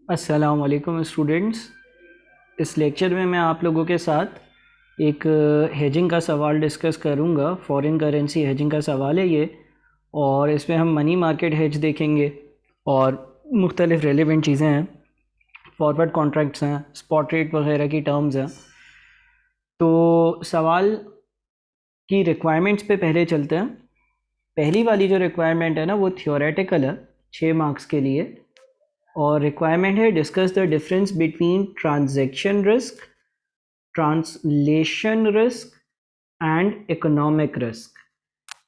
अस्सलाम वालेकुम स्टूडेंट्स। इस लेक्चर में मैं आप लोगों के साथ एक हेजिंग का सवाल डिस्कस करूंगा। फॉरेन करेंसी हेजिंग का सवाल है ये, और इसमें हम मनी मार्केट हेज देखेंगे और मुख्तलिफ रेलेवेंट चीज़ें हैं, फॉरवर्ड कॉन्ट्रैक्ट्स हैं, स्पॉट रेट वगैरह की टर्म्स हैं। तो सवाल की रिक्वायरमेंट्स पे पहले चलते हैं। पहली वाली जो रिक्वायरमेंट है ना, वो थियोरेटिकल है 6 मार्क्स के लिए, और रिक्वायरमेंट है discuss the difference between transaction risk, translation risk and economic risk.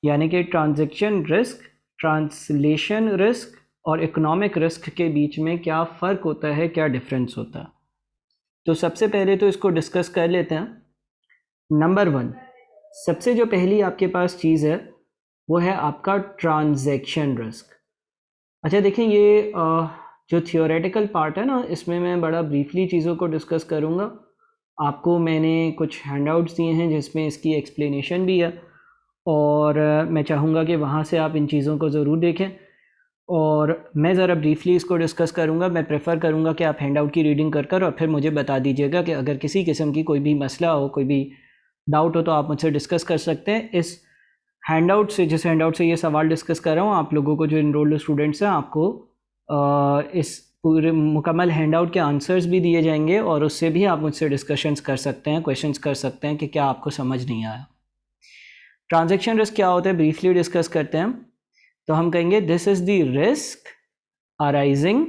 यानी कि ट्रांजैक्शन रिस्क, ट्रांसलेशन रिस्क और इकोनॉमिक रिस्क के बीच में क्या फ़र्क होता है, क्या डिफरेंस होता है। तो सबसे पहले तो इसको डिस्कस कर लेते हैं। नंबर 1, सबसे जो पहली आपके पास चीज़ है वो है आपका ट्रांजैक्शन रिस्क। अच्छा देखें, ये जो थियोरेटिकल पार्ट है ना, इसमें मैं बड़ा ब्रीफली चीज़ों को डिस्कस करूँगा। आपको मैंने कुछ हैंडआउट्स दिए हैं जिसमें इसकी एक्सप्लेनेशन भी है, और मैं चाहूँगा कि वहाँ से आप इन चीज़ों को ज़रूर देखें। और मैं ज़रा ब्रीफली इसको डिस्कस करूँगा। मैं प्रेफर करूँगा कि आप हैंडआउट की रीडिंग कर और फिर मुझे बता दीजिएगा कि अगर किसी किस्म की कोई भी मसला हो, कोई भी डाउट हो, तो आप मुझसे डिस्कस कर सकते हैं। इस हैंडआउट से, जिस हैंडआउट से ये सवाल डिस्कस कर रहा हूँ, आप लोगों को जो इनरोल्ड स्टूडेंट्स हैं, आपको इस पूरे मुकम्मल हैंडआउट के आंसर्स भी दिए जाएंगे, और उससे भी आप मुझसे डिस्कशंस कर सकते हैं, क्वेश्चंस कर सकते हैं कि क्या आपको समझ नहीं आया। ट्रांजैक्शन रिस्क क्या होता है, ब्रीफली डिस्कस करते हैं। तो हम कहेंगे this is the risk arising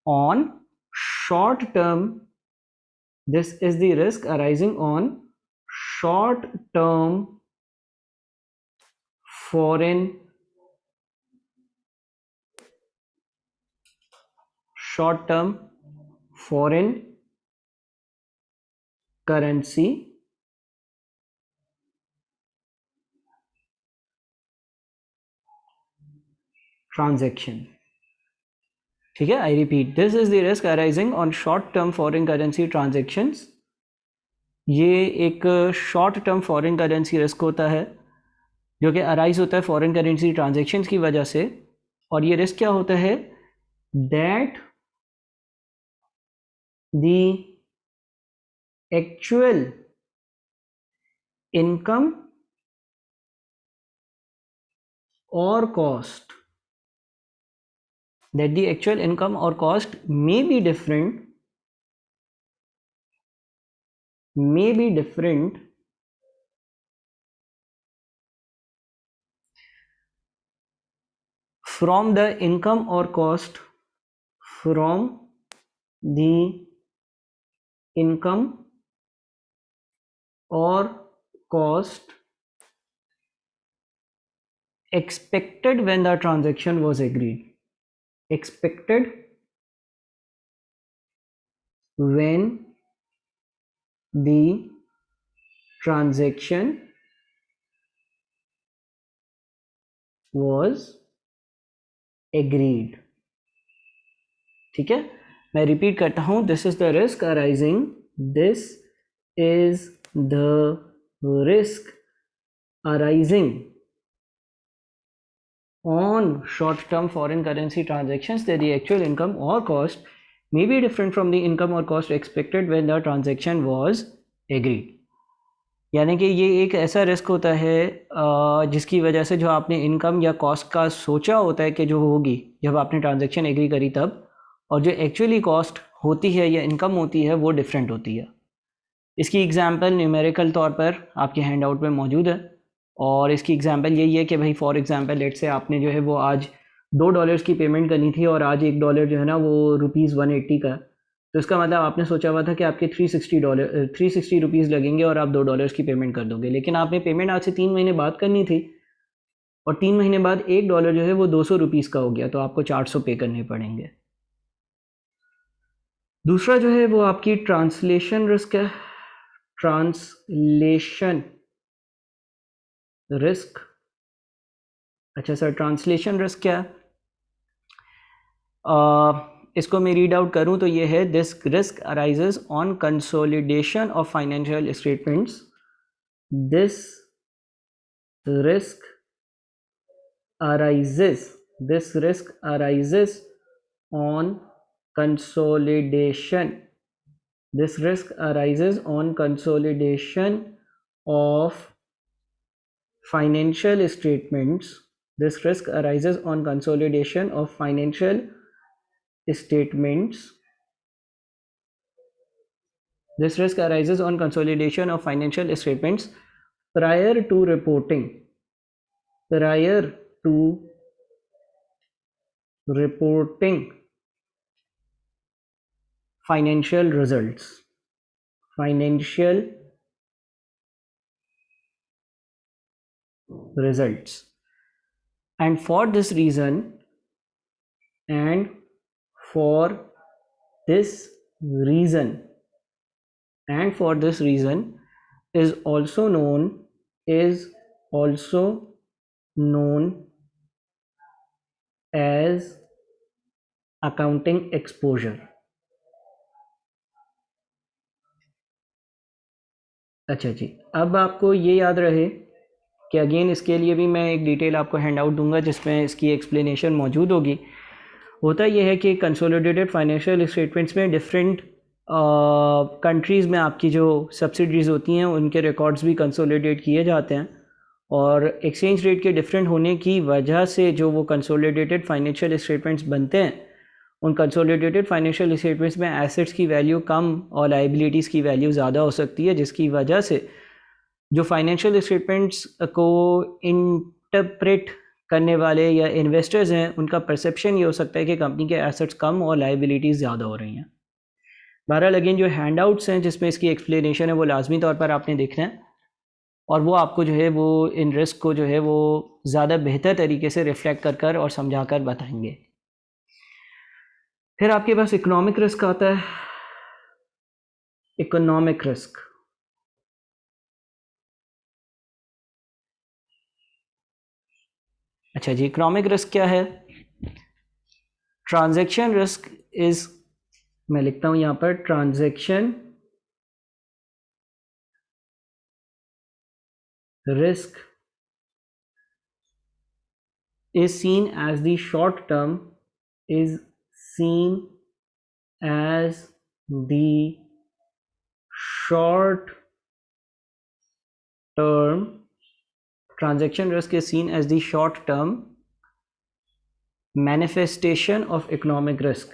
on short term, this is the risk arising on short term foreign short term foreign currency transaction। ठीक है, I repeat, this is the risk arising on short term foreign currency transactions. ये एक short term foreign currency risk होता है जो कि arise होता है फॉरेन करेंसी ट्रांजेक्शन्स की वजह से। और ये रिस्क क्या होता है, दैट द एक्चुअल इनकम और cost, that the actual income or cost may be different, may be different from the income or cost, from the income or cost expected when the transaction was agreed, expected when the transaction was agreed। ठीक है, मैं repeat करता हूं, this is the risk arising, this is the risk arising on short-term foreign currency transactions that the actual income or cost may be different from the income or cost expected when the transaction was agreed। यानी कि ये एक ऐसा risk होता है जिसकी वजह से जो आपने इनकम या कॉस्ट का सोचा होता है कि जो होगी जब आपने ट्रांजैक्शन एग्री करी तब, और जो एक्चुअली कॉस्ट होती है या इनकम होती है वो डिफरेंट होती है। इसकी एग्जांपल न्यूमेरिकल तौर पर आपके हैंड आउट में मौजूद है, और इसकी एग्जांपल यही है कि भाई फॉर एग्जांपल लेट से आपने जो है वो आज $2 की पेमेंट करनी थी, और आज $1 जो है ना वो ₹180 का है। तो इसका मतलब आपने सोचा हुआ था कि आपके $360 लगेंगे और आप $2 की पेमेंट कर दोगे, लेकिन आपने पेमेंट आज से 3 महीने बाद करनी थी, और 3 महीने बाद $1 जो है वो ₹200 का हो गया, तो आपको 400 पे करने पड़ेंगे। दूसरा जो है वो आपकी ट्रांसलेशन रिस्क है, ट्रांसलेशन रिस्क। अच्छा सर, ट्रांसलेशन रिस्क क्या है? इसको मैं रीड आउट करूं तो ये है, this risk arises on consolidation of financial statements, this risk arises, this risk arises on consolidation. This risk arises on consolidation of financial statements. This risk arises on consolidation of financial statements. This risk arises on consolidation of financial statements prior to reporting. Prior to reporting financial results. Financial results. And for this reason, and for this reason, and for this reason is also known as accounting exposure. अच्छा जी, अब आपको ये याद रहे कि again इसके लिए भी मैं एक डिटेल आपको हैंड आउट दूंगा जिसमें इसकी एक्सप्लेनेशन मौजूद होगी। होता यह है कि कंसोलिडेटेड फाइनेंशियल स्टेटमेंट्स में डिफरेंट कंट्रीज़ में आपकी जो सब्सिडरीज होती हैं उनके रिकॉर्ड्स भी कंसोलिडेट किए जाते हैं, और एक्सचेंज रेट के डिफरेंट होने की वजह से जो वो कंसोलिडेटेड फाइनेंशियल स्टेटमेंट्स बनते हैं, उन कंसोलिडेटेड फाइनेंशियल स्टेटमेंट्स में एसेट्स की वैल्यू कम और लाइबिलिटीज़ की वैल्यू ज़्यादा हो सकती है, जिसकी वजह से जो फाइनेंशियल स्टेटमेंट्स को इंटरप्रेट करने वाले या इन्वेस्टर्स हैं उनका परसेप्शन ये हो सकता है कि कंपनी के एसेट्स कम और लाइबिलिटीज़ ज़्यादा हो रही हैं। बहरहाल अगेन जो हैंड आउट्स हैं जिसमें इसकी एक्सप्लेनेशन है वो लाजमी तौर पर आपने देखना है, और वो आपको जो है वो इन रिस्क को जो है वो ज़्यादा बेहतर तरीके से रिफ्लेक्ट कर और समझा कर बताएंगे। फिर आपके पास इकोनॉमिक रिस्क आता है। इकोनॉमिक रिस्क, अच्छा जी, इकोनॉमिक रिस्क क्या है? ट्रांजैक्शन रिस्क इज, मैं लिखता हूं यहां पर, transaction risk is seen as the short term transaction risk is seen as the short term manifestation of economic risk.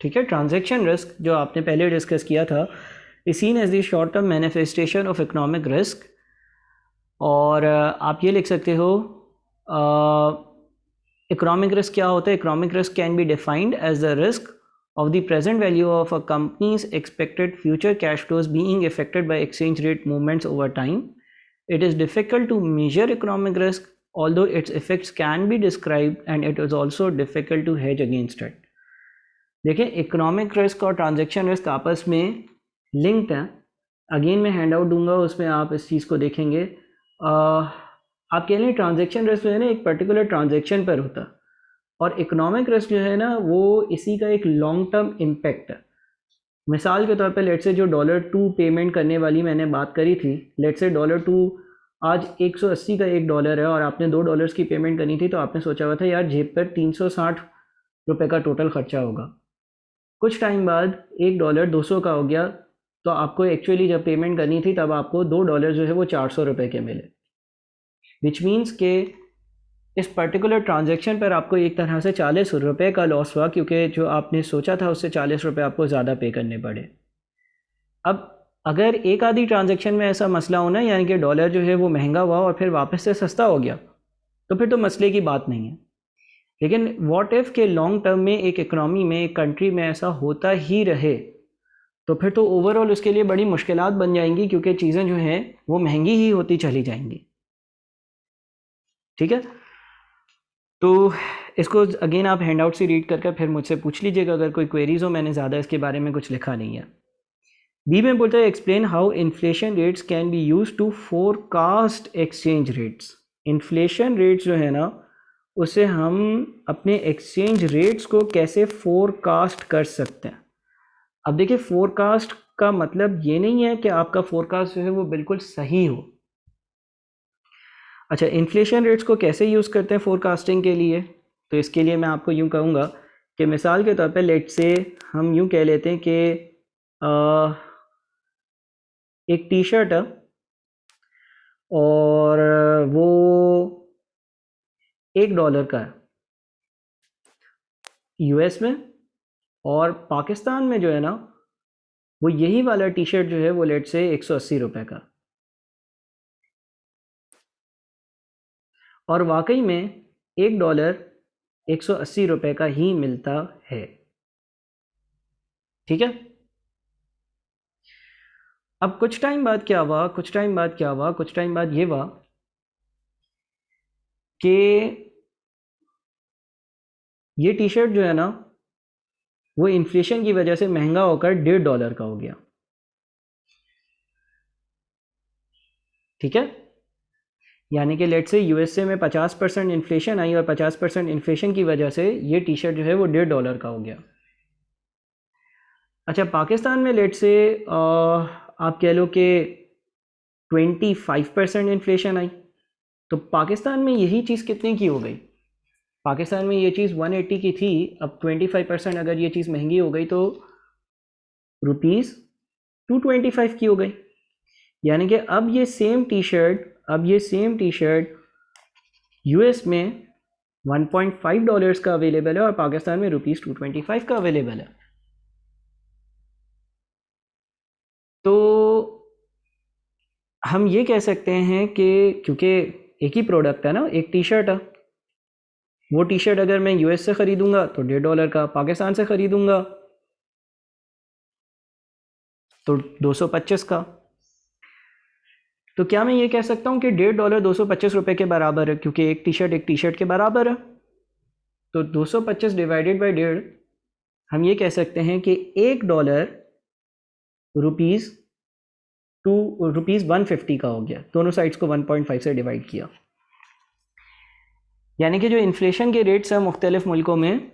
ठीक है, ट्रांजैक्शन रिस्क जो आपने पहले डिस्कस किया था is seen as the short term manifestation of economic risk, और आप ये लिख सकते हो इकोनॉमिक रिस्क क्या होता है? Economic risk can be defined as the risk of the present value of a company's expected future cash flows being affected by exchange rate movements over time. It is difficult to measure economic risk, although its effects can be described, and it is also difficult to hedge against it. देखिए, economic risk और transaction risk आपस में linked हैं। Again मैं hand out दूंगा, उसमें आप इस चीज़ को देखेंगे। आप कह लें ट्रांजैक्शन रिस्क जो है ना एक पर्टिकुलर ट्रांजैक्शन पर होता है, और इकोनॉमिक रिस्क जो है ना वो इसी का एक लॉन्ग टर्म इम्पैक्ट है। मिसाल के तौर पे लेट्स से जो $2 पेमेंट करने वाली मैंने बात करी थी, लेट्स से $2 आज 180 का $1 है और आपने $2 की पेमेंट करनी थी, तो आपने सोचा हुआ था यार जेब पर 360 रुपये का टोटल खर्चा होगा। कुछ टाइम बाद $1 200 का हो गया, तो आपको एक्चुअली जब पेमेंट करनी थी तब आपको $2 जो है वो 400 रुपये के मिले, विच मीन्स के इस पर्टिकुलर ट्रांजैक्शन पर आपको एक तरह से 40 रुपये का लॉस हुआ, क्योंकि जो आपने सोचा था उससे 40 रुपये आपको ज़्यादा पे करने पड़े। अब अगर एक आधी ट्रांजैक्शन में ऐसा मसला होना, यानी कि डॉलर जो है वो महंगा हुआ और फिर वापस से सस्ता हो गया, तो फिर तो मसले की बात नहीं है। लेकिन व्हाट इफ़ के लॉन्ग टर्म में एक इकनॉमी में, एक कंट्री में ऐसा होता ही रहे, तो फिर तो ओवरऑल उसके लिए बड़ी मुश्किलात बन जाएंगी, क्योंकि चीज़ें जो हैं वो महंगी ही होती चली जाएंगी। ठीक है, तो इसको अगेन आप हैंड आउट से रीड करके फिर मुझसे पूछ लीजिएगा अगर कोई क्वेरीज हो, मैंने ज़्यादा इसके बारे में कुछ लिखा नहीं है। बी में बोलता है explain how inflation rates can be use to forecast exchange rates. Inflation rates जो है ना उसे हम अपने एक्सचेंज रेट्स को कैसे फोरकास्ट कर सकते हैं। अब देखिए फोरकास्ट का मतलब ये नहीं है कि आपका फोरकास्ट जो है वो बिल्कुल सही हो। अच्छा, इन्फ्लेशन रेट्स को कैसे यूज़ करते हैं फोरकास्टिंग के लिए? तो इसके लिए मैं आपको यूँ कहूँगा कि मिसाल के तौर पे लेट से हम यूँ कह लेते हैं कि एक टी शर्ट है और वो $1 का है यूएस में, और पाकिस्तान में जो है ना वो यही वाला टी शर्ट जो है वो लेट से 180 रुपये का, और वाकई में $1 180 रुपये का ही मिलता है। ठीक है। अब कुछ टाइम बाद क्या हुआ, कुछ टाइम बाद ये हुआ कि ये टी शर्ट जो है ना वो इन्फ्लेशन की वजह से महंगा होकर $1.5 का हो गया। ठीक है, यानी कि लेट से यूएसए में 50% इन्फ्लेशन आई और 50% इन्फ्लेशन की वजह से ये टी शर्ट जो है वो $1.5 का हो गया। अच्छा, पाकिस्तान में लेट से आप कह लो कि 25% इन्फ्लेशन आई, तो पाकिस्तान में यही चीज़ कितने की हो गई? पाकिस्तान में ये चीज़ 180 की थी, अब 25% अगर ये चीज़ महंगी हो गई तो ₹225 की हो गई। यानी कि अब ये सेम टी शर्ट यूएस में $1.5 का अवेलेबल है और पाकिस्तान में ₹225 का अवेलेबल है। तो हम ये कह सकते हैं कि क्योंकि एक ही प्रोडक्ट है ना, एक टी शर्ट है, वो टी शर्ट अगर मैं यूएस से ख़रीदूंगा तो $1.5 का, पाकिस्तान से ख़रीदूंगा तो 225 का। तो क्या मैं ये कह सकता हूँ कि $1.5 225 के बराबर है, क्योंकि एक टी शर्ट के बराबर है। तो 225 डिवाइडेड बाई 1.5, हम ये कह सकते हैं कि $1 रुपीज़ ₹150 का हो गया। दोनों साइड्स को 1.5 से डिवाइड किया। यानी कि जो इन्फ्लेशन के रेट्स हैं मुख्तलिफ मुल्कों में,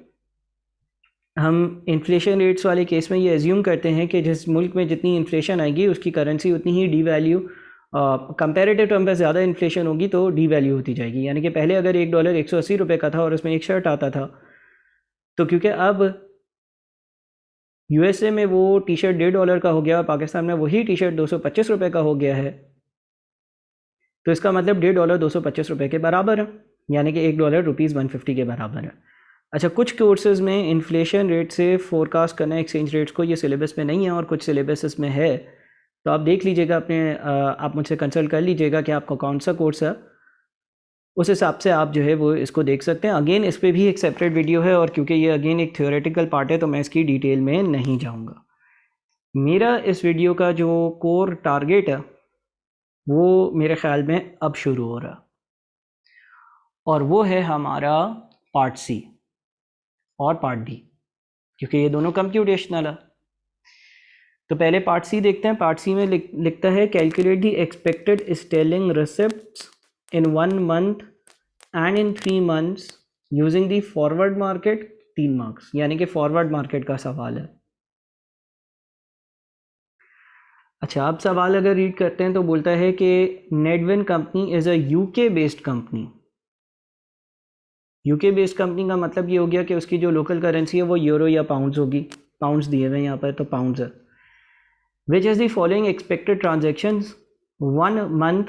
हम इन्फ्लेशन रेट्स वाले केस में ये एज्यूम करते हैं कि जिस मुल्क में जितनी इन्फ्लेशन आएगी उसकी करेंसी उतनी ही डी वैल्यू, कंपेरेटिव टर्म पर ज़्यादा इन्फ्लेशन होगी तो डी वैल्यू होती जाएगी। यानी कि पहले अगर $1 180 रुपये का था और उसमें एक शर्ट आता था, तो क्योंकि अब यूएसए में वो टी शर्ट $1.5 का हो गया और पाकिस्तान में वही टी शर्ट 225 रुपये का हो गया है, तो इसका मतलब $1.5 225 रुपये के बराबर है, यानी कि $1 ₹150 के बराबर है। अच्छा, कुछ कोर्सेज़ में इन्फ्लेशन रेट से फोरकास्ट करना एक्सचेंज रेट्स को, ये सिलेबस में नहीं है और कुछ सिलेबस में है, तो आप देख लीजिएगा अपने, आप मुझसे कंसल्ट कर लीजिएगा कि आपका कौन सा कोर्स है, उस हिसाब से आप जो है वो इसको देख सकते हैं। अगेन इस पर भी एक सेपरेट वीडियो है और क्योंकि ये अगेन एक थ्योरेटिकल पार्ट है तो मैं इसकी डिटेल में नहीं जाऊँगा। मेरा इस वीडियो का जो कोर टारगेट है वो मेरे ख़्याल में अब शुरू हो रहा, और वो है हमारा पार्ट सी और पार्ट डी, क्योंकि ये दोनों कंप्यूटेशनल है। तो पहले पार्ट सी देखते हैं। पार्ट सी में लिखता है calculate the expected sterling receipts in 1 month and in 3 months using the forward market, 3 marks, यानी कि फॉरवर्ड मार्केट का सवाल है। अच्छा, आप सवाल अगर रीड करते हैं तो बोलता है कि Nedwin company is a UK based company. UK based company का मतलब ये हो गया कि उसकी जो लोकल करेंसी है वो यूरो या पाउंड्स होगी। पाउंड्स दिए हुए हैं यहाँ पर, तो पाउंड्स है। Which is the following expected transactions 1 month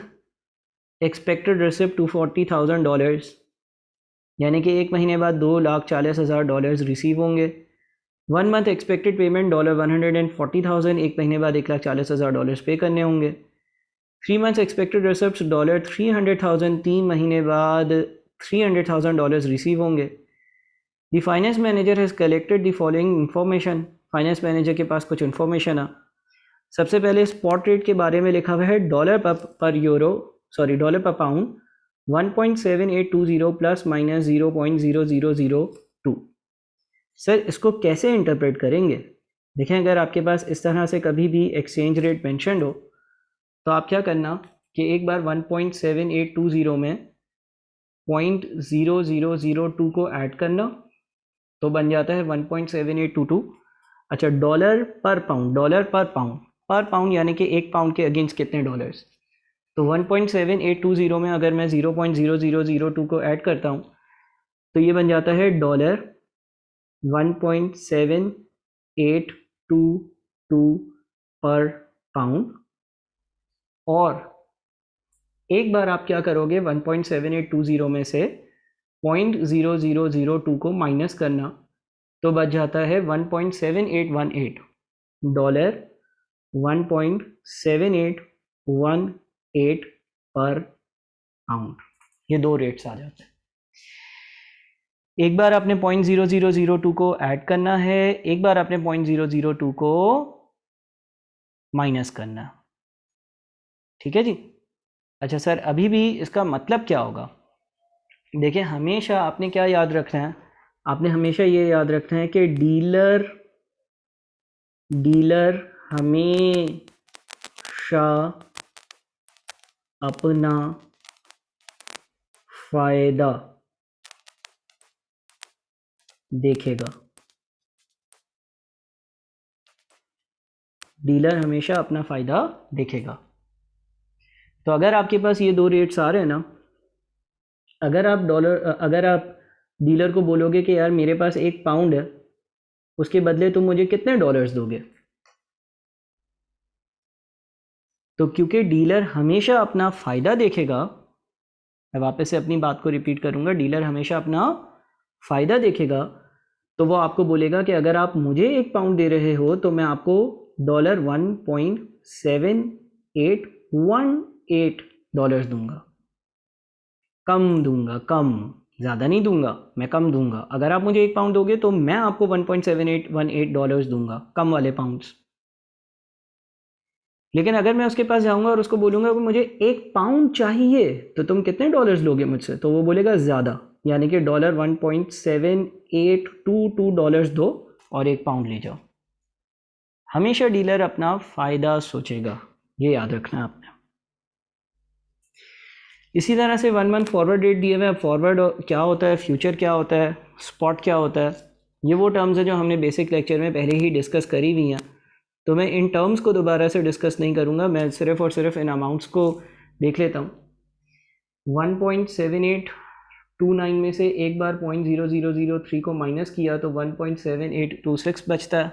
expected receipt $240,000, यानी कि 1 महीने बाद $240,000 रिसीव होंगे। 1 मंथ एक्सपेक्टेड पेमेंट $140,000, 1 महीने बाद $140,000 पे करने होंगे। 3 मंथ्स एक्सपेक्टेड रिसिप्ट $300,000, 3 महीने बाद $300,000 रिसीव होंगे। The finance manager has collected the following information, finance manager के पास कुछ इन्फॉर्मेशन है। सबसे पहले स्पॉट रेट के बारे में लिखा हुआ है डॉलर पर पाउंड 1.7820 प्लस माइनस 0.0002। सर इसको कैसे इंटरप्रेट करेंगे? देखें, अगर आपके पास इस तरह से कभी भी एक्सचेंज रेट मेंशन्ड हो तो आप क्या करना कि एक बार 1.7820 में 0.0002 को ऐड करना, तो बन जाता है 1.7822। अच्छा, डॉलर पर पाउंड यानी कि एक पाउंड के अगेंस्ट कितने डॉलर्स। तो 1.7820 में अगर मैं 0.0002 को ऐड करता हूँ तो ये बन जाता है डॉलर 1.7822 पर पाउंड। और एक बार आप क्या करोगे, 1.7820 में से 0.0002 को माइनस करना, तो बच जाता है 1.7818 डॉलर 1.7818 पर पाउंड। ये दो रेट्स आ जाते हैं। एक बार आपने 0.0002 को ऐड करना है, एक बार आपने 0.002 को माइनस करना। ठीक है जी। अच्छा सर, अभी भी इसका मतलब क्या होगा। देखिए, हमेशा आपने क्या याद रखना है, आपने हमेशा ये याद रखना है कि डीलर हमेशा अपना फायदा देखेगा। डीलर हमेशा अपना फायदा देखेगा। तो अगर आपके पास ये दो रेट्स आ रहे हैं ना, अगर आप डीलर को बोलोगे कि यार मेरे पास एक पाउंड है, उसके बदले तुम मुझे कितने डॉलर्स दोगे, तो क्योंकि डीलर हमेशा अपना फायदा देखेगा, मैं वापस से अपनी बात को रिपीट करूंगा, डीलर हमेशा अपना फायदा देखेगा, तो वो आपको बोलेगा कि अगर आप मुझे एक पाउंड दे रहे हो तो मैं आपको डॉलर 1.7818 डॉलर्स दूंगा। कम दूंगा, कम, ज़्यादा नहीं दूंगा, मैं कम दूंगा। अगर आप मुझे एक पाउंड दोगे तो मैं आपको 1.7818 डॉलर्स दूंगा, कम वाले पाउंड्स। लेकिन अगर मैं उसके पास जाऊंगा और उसको बोलूंगा कि मुझे एक पाउंड चाहिए, तो तुम कितने डॉलर्स लोगे मुझसे, तो वो बोलेगा ज़्यादा, यानी कि डॉलर 1.7822 डॉलर्स दो और एक पाउंड ले जाओ। हमेशा डीलर अपना फ़ायदा सोचेगा, ये याद रखना है आपने। इसी तरह से 1 मंथ फॉरवर्ड डेट दिए हुए हैं। फॉरवर्ड क्या होता है, फ्यूचर क्या होता है, स्पॉट क्या होता है, ये वो टर्म्स है जो हमने बेसिक लेक्चर में पहले ही डिस्कस करी हुई हैं। तो मैं इन टर्म्स को दोबारा से डिस्कस नहीं करूँगा, मैं सिर्फ और सिर्फ इन अमाउंट्स को देख लेता हूँ। 1.7829 में से एक बार 0.0003 को माइनस किया तो 1.7826 बचता है।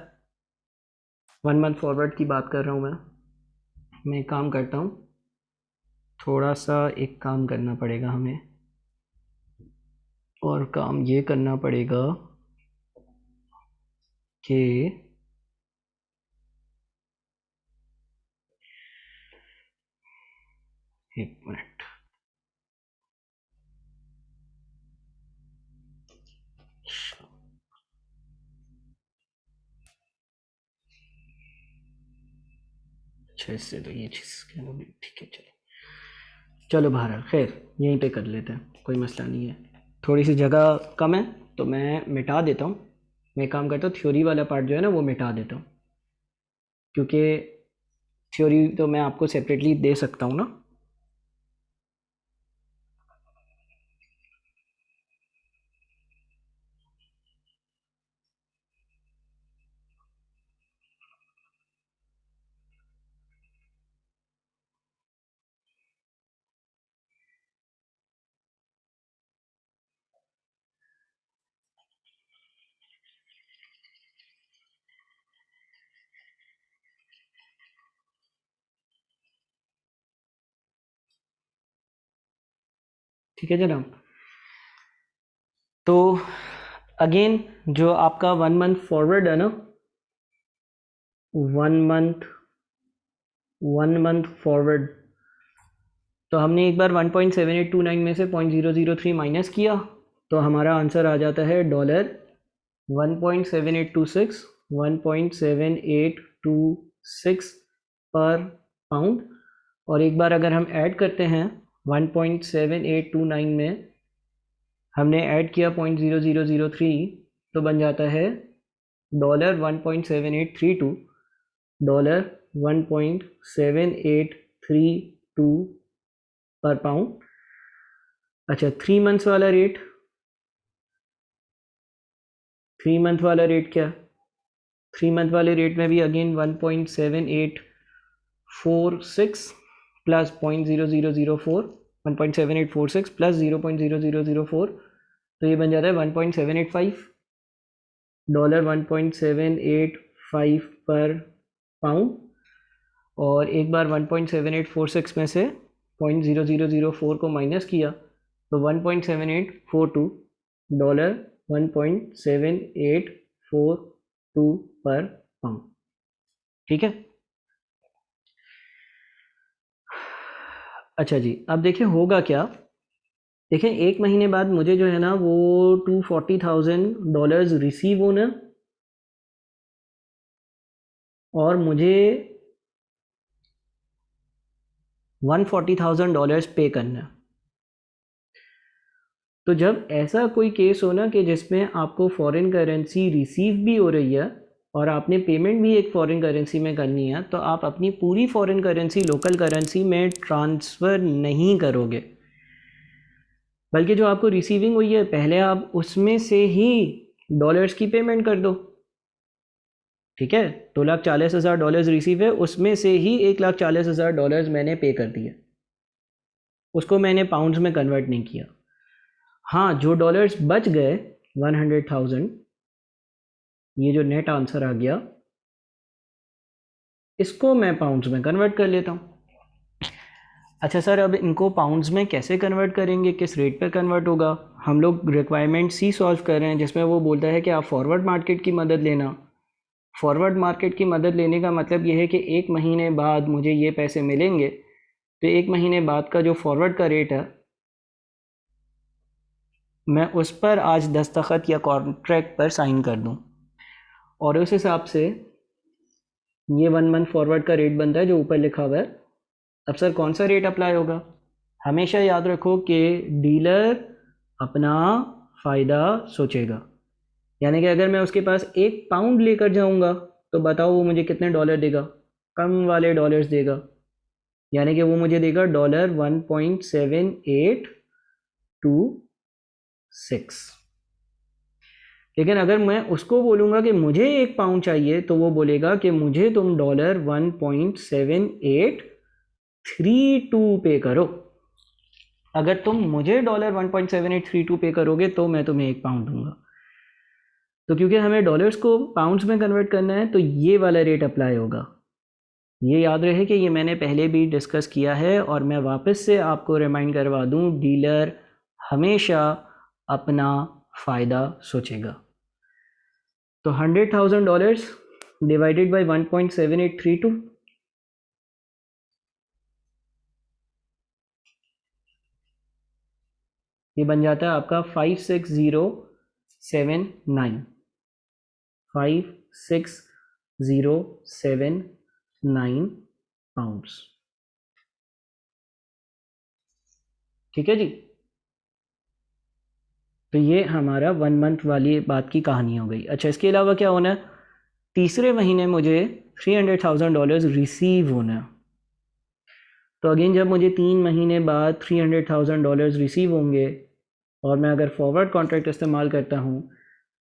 1 मंथ फॉरवर्ड की बात कर रहा हूँ मैं एक काम करता हूँ, थोड़ा सा एक काम करना पड़ेगा हमें, और काम ये करना पड़ेगा कि एक मिनट, अच्छा इससे तो ये चीज़ ठीक है, चलो चलो बहरहाल खैर यहीं पे कर लेते हैं, कोई मसला नहीं है। थोड़ी सी जगह कम है तो मैं मिटा देता हूँ, मैं काम करता हूँ थ्योरी वाला पार्ट जो है ना वो मिटा देता हूँ, क्योंकि थ्योरी तो मैं आपको सेपरेटली दे सकता हूँ ना। ठीक है जनाब। तो अगेन जो आपका 1 मंथ फॉरवर्ड है ना, 1 मंथ 1 मंथ फॉरवर्ड, तो हमने एक बार 1.7829 में से 0.003 माइनस किया तो हमारा आंसर आ जाता है डॉलर 1.7826 1.7826 पर पाउंड। और एक बार अगर हम ऐड करते हैं 1.7829 में हमने ऐड किया 0.0003, तो बन जाता है डॉलर 1.7832 डॉलर 1.7832 पर पाउंड। अच्छा, 3 मंथ्स वाला रेट, 3 मंथ वाला रेट क्या, 3 मंथ वाले रेट में भी अगेन 1.7846 प्लस 0.0004, 1.7846 प्लस 0.0004, तो ये बन जाता है 1.785 डॉलर, 1.785 पर पाउंड। और एक बार 1.7846 में से 0.0004 को माइनस किया तो 1.7842 डॉलर, 1.7842 पर पाउंड। ठीक है। अच्छा जी, अब देखिए होगा क्या। देखें, एक महीने बाद मुझे जो है ना वो $240,000 रिसीव होना और मुझे $140,000 पे करना। तो जब ऐसा कोई केस हो ना कि जिसमें आपको फॉरेन करेंसी रिसीव भी हो रही है और आपने पेमेंट भी एक फॉरेन करेंसी में करनी है, तो आप अपनी पूरी फॉरेन करेंसी लोकल करेंसी में ट्रांसफ़र नहीं करोगे, बल्कि जो आपको रिसीविंग हुई है पहले आप उसमें से ही डॉलर्स की पेमेंट कर दो। ठीक है, $2,40,000 रिसीव है, उसमें से ही $1,40,000 मैंने पे कर दिए, उसको मैंने पाउंड्स में कन्वर्ट नहीं किया। हाँ, जो डॉलर्स बच गए 100,000, ये जो नेट आंसर आ गया, इसको मैं पाउंड्स में कन्वर्ट कर लेता हूँ। अच्छा सर, अब इनको पाउंड्स में कैसे कन्वर्ट करेंगे, किस रेट पर कन्वर्ट होगा? हम लोग रिक्वायरमेंट सी सॉल्व कर रहे हैं, जिसमें वो बोलता है कि आप फॉरवर्ड मार्केट की मदद लेना। फॉरवर्ड मार्केट की मदद लेने का मतलब ये है कि एक महीने बाद मुझे ये पैसे मिलेंगे, तो एक महीने बाद का जो फॉरवर्ड का रेट है मैं उस पर आज दस्तखत या कॉन्ट्रैक्ट पर साइन कर दूं, और उस हिसाब से ये 1 मंथ फॉरवर्ड का रेट बनता है जो ऊपर लिखा हुआ है। अब सर कौन सा रेट अप्लाई होगा? हमेशा याद रखो कि डीलर अपना फ़ायदा सोचेगा, यानी कि अगर मैं उसके पास 1 पाउंड लेकर जाऊंगा तो बताओ वो मुझे कितने डॉलर देगा? कम वाले डॉलर्स देगा, यानी कि वो मुझे देगा $1.7826। लेकिन अगर मैं उसको बोलूँगा कि मुझे 1 पाउंड चाहिए, तो वो बोलेगा कि मुझे तुम $1.7832 पे करो। अगर तुम मुझे $1.7832 पे करोगे तो मैं तुम्हें 1 पाउंड दूंगा। तो क्योंकि हमें डॉलर्स को पाउंड्स में कन्वर्ट करना है, तो ये वाला रेट अप्लाई होगा। ये याद रहे कि ये मैंने पहले भी डिस्कस किया है, और मैं वापस से आपको रिमाइंड करवा दूं, डीलर हमेशा अपना फ़ायदा सोचेगा। तो $100,000 डिवाइडेड बाय 1.7832, ये बन जाता है आपका 56079, 56079 पाउंड्स। ठीक है जी। तो ये हमारा 1 मंथ वाली बात की कहानी हो गई। अच्छा, इसके अलावा क्या होना है? तीसरे महीने मुझे $300,000 रिसीव होना है। तो अगेन जब मुझे 3 महीने बाद $300,000 रिसीव होंगे और मैं अगर फॉरवर्ड कॉन्ट्रैक्ट इस्तेमाल करता हूँ,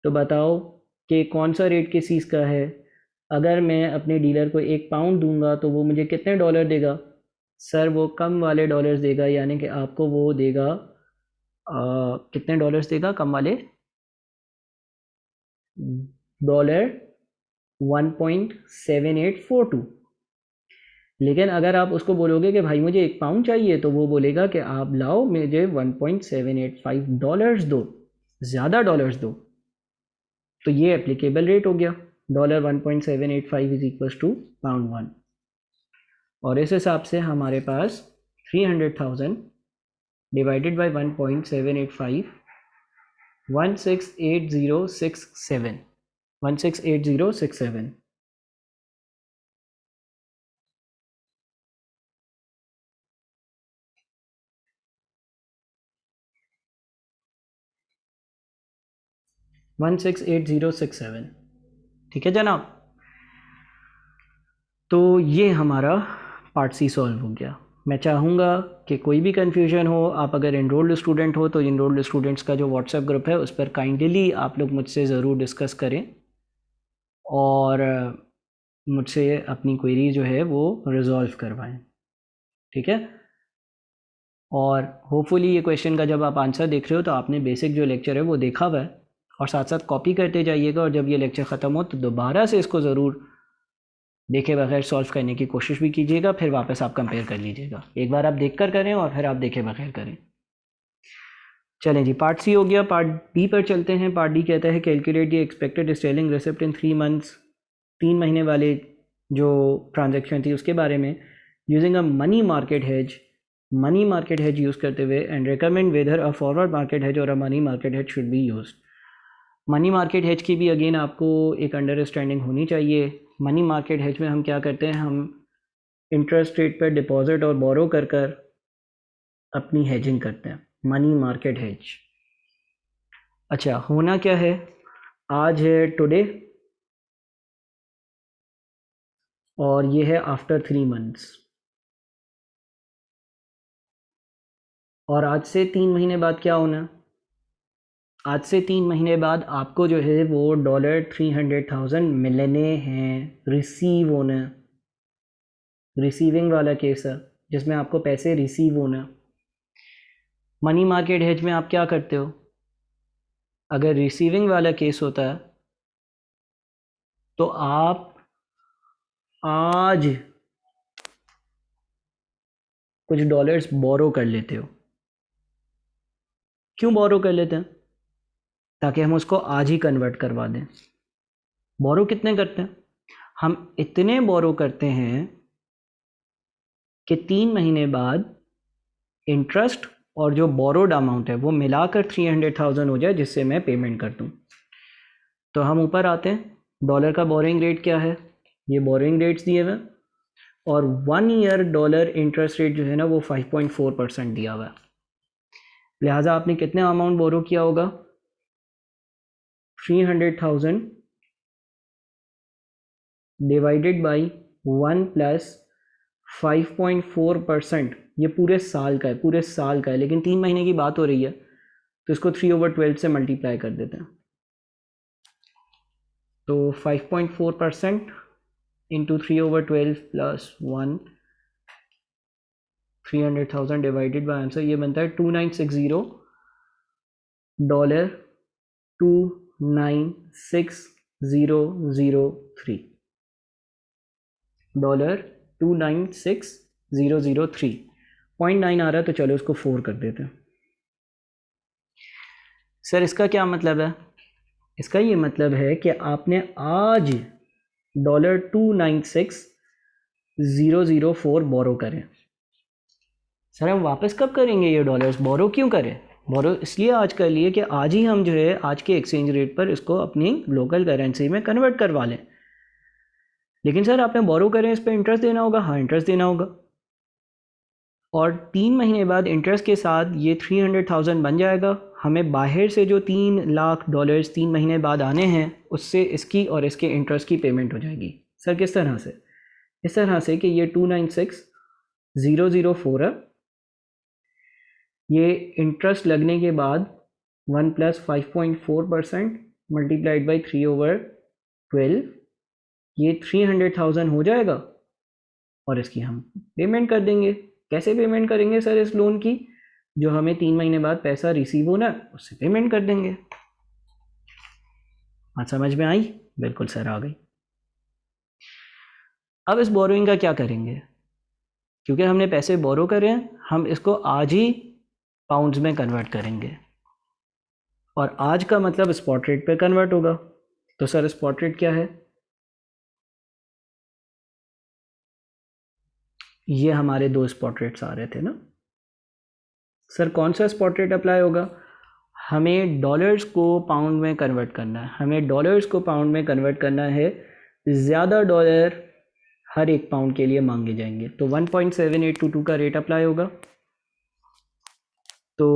तो बताओ कि कौन सा रेट किस चीज़ का है? अगर मैं अपने डीलर को 1 पाउंड दूंगा तो वो मुझे कितने डॉलर देगा? सर वो कम वाले डॉलर्स देगा, यानी कि आपको वो देगा कितने डॉलर्स देगा कम वाले? डॉलर 1.7842। लेकिन अगर आप उसको बोलोगे कि भाई मुझे 1 पाउंड चाहिए, तो वो बोलेगा कि आप लाओ मुझे $1.785 दो, ज़्यादा डॉलर्स दो। तो ये एप्लीकेबल रेट हो गया, $1.785 इज इक्वल टू £1। और इस हिसाब से हमारे पास 300,000 डिवाइडेड बाई 1.785, 168067, 168067। ठीक है जनाब। तो ये हमारा पार्ट सी सॉल्व हो गया। मैं चाहूँगा कि कोई भी कन्फ्यूजन हो, आप अगर इनरोल्ड स्टूडेंट हो तो इनरोल्ड स्टूडेंट्स का जो व्हाट्सएप ग्रुप है उस पर काइंडली आप लोग मुझसे ज़रूर डिस्कस करें। और मुझसे अपनी क्वेरी जो है वो रिजॉल्व करवाएं, ठीक है। और होपफुली ये क्वेश्चन का जब आप आंसर देख रहे हो तो आपने बेसिक जो लेक्चर है वो देखा हुआ है, और साथ साथ कॉपी करते जाइएगा, और जब ये लेक्चर ख़त्म हो तो दोबारा से इसको ज़रूर देखे बगैर सॉल्व करने की कोशिश भी कीजिएगा, फिर वापस आप कंपेयर कर लीजिएगा। एक बार आप देख कर करें और फिर आप देखे बगैर करें। चलें जी, पार्ट सी हो गया। पार्ट डी पर चलते हैं। पार्ट डी कहता है calculate the expected sterling receipt in 3 months, 3 महीने वाले जो ट्रांजैक्शन थी उसके बारे में, using a money market hedge use करते हुए, and recommend whether a forward market hedge और a money market hedge should be used. Money market hedge की भी अगेन आपको एक अंडरस्टैंडिंग होनी चाहिए। मनी मार्केट हेज में हम क्या करते हैं, हम इंटरेस्ट रेट पर डिपॉजिट और बोरो कर कर अपनी हेजिंग करते हैं, मनी मार्केट हेज। अच्छा, होना क्या है, आज है टुडे और ये है आफ्टर 3 मंथ्स, और आज से 3 महीने बाद क्या होना, आज से 3 महीने बाद आपको जो है वो $300,000 मिलने हैं, रिसीव होना। रिसीविंग वाला केस है जिसमें आपको पैसे रिसीव होना। मनी मार्केट हेज में आप क्या करते हो, अगर रिसीविंग वाला केस होता है तो आप आज कुछ डॉलर्स बोरो कर लेते हो। क्यों बोरो कर लेते हैं, ताकि हम उसको आज ही कन्वर्ट करवा दें। बोरो कितने करते हैं, हम इतने बोरो करते हैं कि 3 महीने बाद इंटरेस्ट और जो बोरोड अमाउंट है वो मिलाकर 300,000 हो जाए, जिससे मैं पेमेंट कर दूं। तो हम ऊपर आते हैं, डॉलर का बोरिंग रेट क्या है, ये बोरिंग रेट्स दिए हुए, और 1 ईयर डॉलर इंटरेस्ट रेट जो है ना वो 5.4% दिया हुआ है। लिहाजा आपने कितने अमाउंट बोरो किया होगा, 300,000 डिवाइडेड बाई 1 प्लस 5.4%। ये पूरे साल का है, पूरे साल का है, लेकिन 3 महीने की बात हो रही है तो इसको 3/12 से मल्टीप्लाई कर देते हैं। तो 5.4% into 3/12 plus 1, 300,000 divided by answer, ये बनता है $2960, 296,003 डॉलर, 296,003। 0.9 आ रहा है तो चलो उसको 4 कर देते हैं। सर इसका क्या मतलब है, इसका ये मतलब है कि आपने आज $296,004 बोरो करें। सर हम वापस कब करेंगे ये डॉलर्स, बोरो क्यों करें, बोरो इसलिए आज कर लिए कि आज ही हम जो है आज के एक्सचेंज रेट पर इसको अपनी लोकल करेंसी में कन्वर्ट करवा लें। लेकिन सर आपने बोरो करें, इस पर इंटरेस्ट देना होगा। हाँ, इंटरेस्ट देना होगा, और 3 महीने बाद इंटरेस्ट के साथ ये 300,000 बन जाएगा। हमें बाहर से जो $3 लाख 3 महीने बाद आने हैं उससे इसकी और इसके इंटरेस्ट की पेमेंट हो जाएगी। सर किस तरह से, इस तरह से कि ये 296,004 है, ये इंटरेस्ट लगने के बाद 1 प्लस 5.4% मल्टीप्लाइड बाई 3/12, ये 300,000 हो जाएगा, और इसकी हम पेमेंट कर देंगे। कैसे पेमेंट करेंगे सर इस लोन की, जो हमें 3 महीने बाद पैसा रिसीव होना है उससे पेमेंट कर देंगे। बात समझ में आई, बिल्कुल सर आ गई। अब इस बोरोइंग का क्या करेंगे, क्योंकि हमने पैसे बोरो करे हैं, हम इसको आज ही पाउंड्स में कन्वर्ट करेंगे, और आज का मतलब स्पॉट रेट पे कन्वर्ट होगा। तो सर स्पॉट रेट क्या है, ये हमारे 2 स्पॉट रेट्स आ रहे थे ना। सर कौन सा स्पॉट रेट अप्लाई होगा, हमें डॉलर्स को पाउंड में कन्वर्ट करना है, हमें डॉलर्स को पाउंड में कन्वर्ट करना है। ज़्यादा डॉलर हर एक पाउंड के लिए मांगे जाएंगे, तो 1.7822 का रेट अप्लाई होगा। तो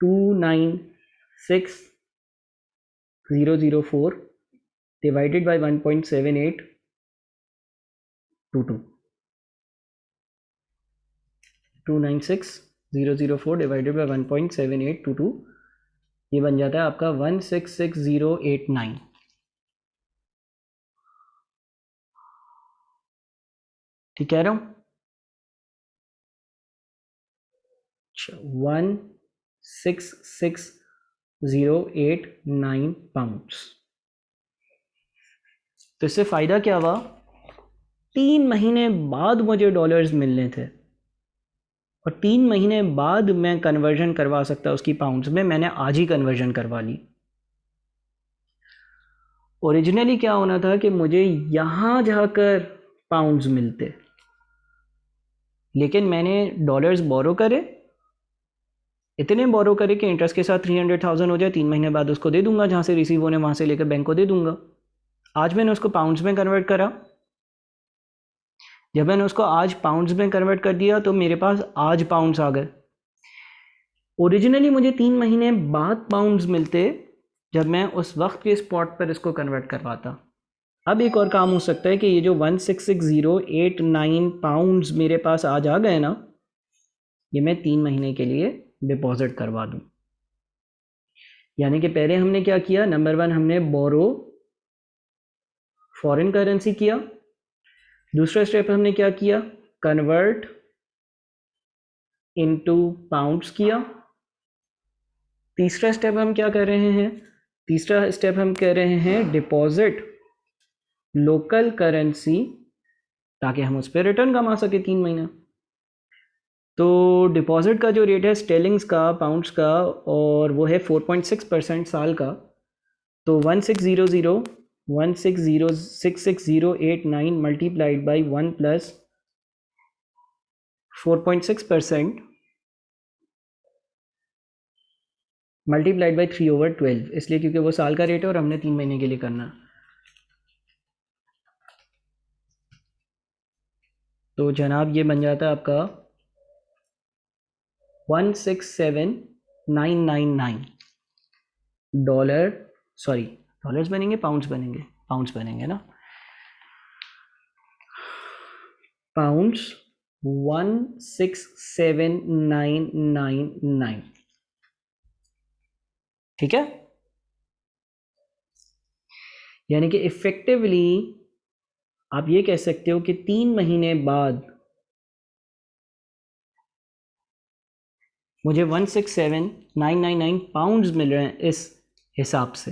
296,004 डिवाइडेड बाई 1.7822, 296,004 डिवाइडेड बाई 1.7822, ये बन जाता है आपका 166089। ठीक कह रहा हूँ? 166,089 पाउंड्स। तो इससे फ़ायदा क्या हुआ? 3 महीने बाद मुझे डॉलर्स मिलने थे और 3 महीने बाद मैं कन्वर्जन करवा सकता उसकी पाउंड्स में। मैंने आज ही कन्वर्जन करवा ली। ओरिजिनली क्या होना था कि मुझे यहाँ जाकर पाउंड्स मिलते, लेकिन मैंने डॉलर्स बोरो करे, इतने बोरो करे कि इंटरेस्ट के साथ 300,000 हो जाए। 3 महीने बाद उसको दे दूंगा, जहाँ से रिसीव होने वहाँ से लेकर बैंक को दे दूंगा। आज मैंने उसको पाउंड्स में कन्वर्ट करा। जब मैंने उसको आज पाउंड्स में कन्वर्ट कर दिया तो मेरे पास आज पाउंड्स आ गए। ओरिजिनली मुझे 3 महीने बाद पाउंड्स मिलते जब मैं उस वक्त के स्पॉट पर इसको कन्वर्ट करवाता। अब एक और काम हो सकता है कि ये जो 166,089 पाउंड्स मेरे पास आज आ गए ना, ये मैं 3 महीने के लिए डिपॉजिट करवा दूं। यानी कि पहले हमने क्या किया? नंबर 1, हमने बोरो फॉरेन करेंसी किया। दूसरा स्टेप हमने क्या किया? कन्वर्ट इनटू पाउंड्स किया। तीसरा स्टेप हम क्या कर रहे हैं? तीसरा स्टेप हम कह रहे हैं डिपॉजिट लोकल करेंसी, ताकि हम उस पर रिटर्न कमा सके 3 महीना। तो डिपॉजिट का जो रेट है स्टेलिंग्स का, पाउंड्स का, और वो है 4.6% साल का। तो 160,000,160,089 multiplied by 1 plus 4.6% multiplied by 3/12, इसलिए क्योंकि वो साल का रेट है और हमने 3 महीने के लिए करना। तो जनाब ये बन जाता है आपका 167,999 डॉलर। सॉरी, डॉलर्स बनेंगे, पाउंड्स बनेंगे? पाउंड्स बनेंगे ना। पाउंड्स 167,999। ठीक है? यानी कि इफेक्टिवली आप ये कह सकते हो कि 3 महीने बाद मुझे 167,999 पाउंड्स मिल रहे हैं इस हिसाब से।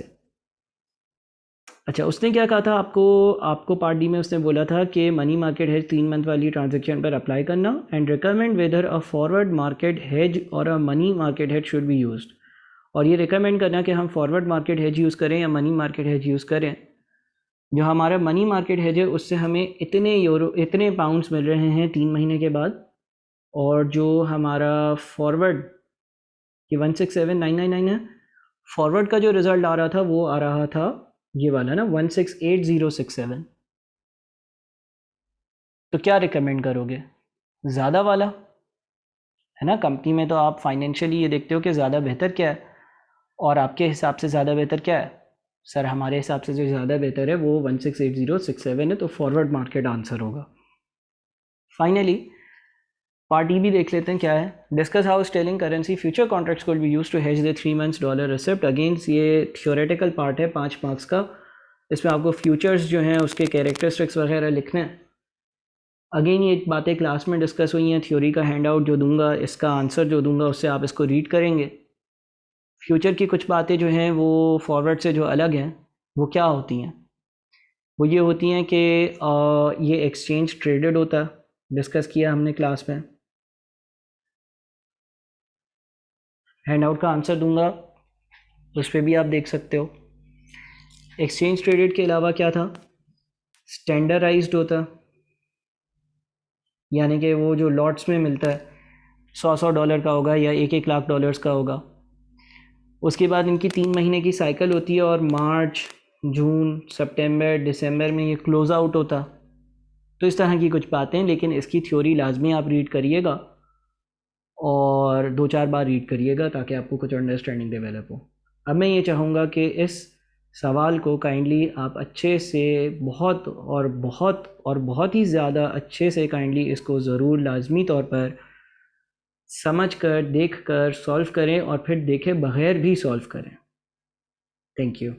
अच्छा, उसने क्या कहा था आपको पार्ट डी में उसने बोला था कि मनी मार्केट हेज 3 मंथ वाली ट्रांजैक्शन पर अप्लाई करना and recommend whether a forward market hedge और a money market hedge should be used. और ये रिकमेंड करना कि हम फॉरवर्ड मार्केट हेज यूज़ करें या मनी मार्केट हेज यूज़ करें। जो हमारा मनी मार्केट हेज है उससे हमें इतने पाउंड्स मिल रहे हैं 3 महीने के बाद, और जो हमारा फॉरवर्ड की 167,999 है, फॉरवर्ड का जो रिज़ल्ट आ रहा था वो आ रहा था ये वाला ना, 168,067। तो क्या रिकमेंड करोगे? ज़्यादा वाला है ना। कंपनी में तो आप फाइनेंशियली ये देखते हो कि ज़्यादा बेहतर क्या है, और आपके हिसाब से ज़्यादा बेहतर क्या है? सर हमारे हिसाब से जो ज़्यादा बेहतर है वो 168,067 है, तो फॉरवर्ड मार्केट आंसर होगा। फाइनली पार्ट ई भी देख लेते हैं क्या है। Discuss how sterling currency future contracts could be used to hedge the 3 months dollar receipt against. ये थ्योरेटिकल पार्ट है 5 मार्क्स का। इसमें आपको फ्यूचर्स जो हैं उसके कैरेक्टरिस्टिक्स वगैरह लिखने हैं। अगेन ये बातें क्लास में डिस्कस हुई हैं। थ्योरी का हैंड आउट जो दूंगा, इसका आंसर जो दूंगा, उससे आप इसको रीड करेंगे। फ्यूचर की कुछ बातें जो हैं वो फॉरवर्ड से जो अलग हैं वो क्या होती हैं? वो ये होती हैं कि ये एक्सचेंज ट्रेडेड होता है, डिस्कस किया हमने क्लास में। हैंड आउट का आंसर दूंगा, उस पर भी आप देख सकते हो। एक्सचेंज ट्रेडेड के अलावा क्या था? स्टैंडर्डाइज्ड होता, यानी कि वो जो लॉट्स में मिलता है 100-100 डॉलर का होगा या 1-1 लाख डॉलर्स का होगा। उसके बाद इनकी 3 महीने की साइकिल होती है और मार्च, जून, सितंबर, दिसंबर में ये क्लोज़ आउट होता। तो इस तरह की कुछ बातें, लेकिन इसकी थ्योरी लाजमी आप रीड करिएगा और 2-4 बार रीड करिएगा ताकि आपको कुछ अंडरस्टैंडिंग डेवलप हो। अब मैं ये चाहूँगा कि इस सवाल को काइंडली आप अच्छे से बहुत ही ज़्यादा अच्छे से काइंडली इसको ज़रूर लाजमी तौर पर समझ कर, देख कर सॉल्व करें और फिर देखे बगैर भी सॉल्व करें। Thank you.